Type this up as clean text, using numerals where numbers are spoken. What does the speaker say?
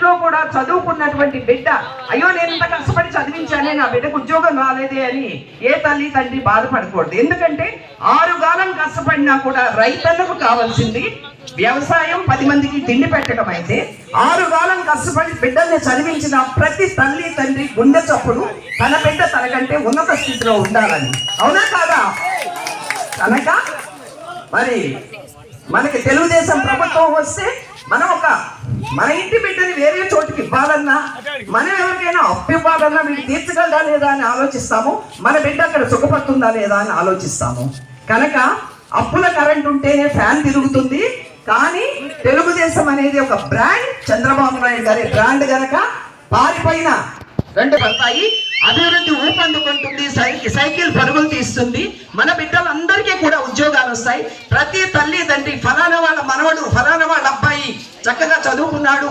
ఇంట్లో కూడా చదువుకున్నటువంటి బిడ్డ అయ్యో నేను ఇంత కష్టపడి చదివించానే నా బిడ్డకు ఉద్యోగం రాలేదే అని ఏ తల్లి తండ్రి బాధపడకూడదు. ఎందుకంటే 6 కాలం కష్టపడినా కూడా రైతన్నకు కావాల్సింది వ్యవసాయం, 10 మందికి తిండి పెట్టడం అయితే 6 కాలం కష్టపడి బిడ్డల్ని చదివించిన ప్రతి తల్లి తండ్రి గుండె చప్పుడు తన బిడ్డ తనకంటే ఉన్నత స్థితిలో ఉండాలని. అవునా కాదా? కనుక మరి మనకి తెలుగుదేశం ప్రభుత్వం వస్తే మన ఇంటి బిడ్డని వేరే చోటికి ఇవ్వాలన్నా, మనం ఎవరికైనా అప్పు ఇవ్వాలన్నా వీళ్ళు తీర్చగలదా లేదా అని ఆలోచిస్తాము. మన బిడ్డ అక్కడ సుఖపడుతుందా లేదా అని ఆలోచిస్తాము. కనుక అప్పుల కరెంట్ ఉంటేనే ఫ్యాన్ తిరుగుతుంది. కానీ తెలుగుదేశం అనేది ఒక బ్రాండ్, చంద్రబాబు నాయుడు గారి బ్రాండ్ గనక పారిపోయిన 2 పడతాయి. అభివృద్ధి ఊపందుకుంటుంది, సైకిల్ పరుగులు తీస్తుంది. మన బిడ్డలందరికీ కూడా ఉద్యోగాలు వస్తాయి. ప్రతి తల్లి తండ్రి ఫలానా వాళ్ళ మనవడు, ఫలానా వాళ్ళ అబ్బాయి చక్కగా చదువుకున్నాడు,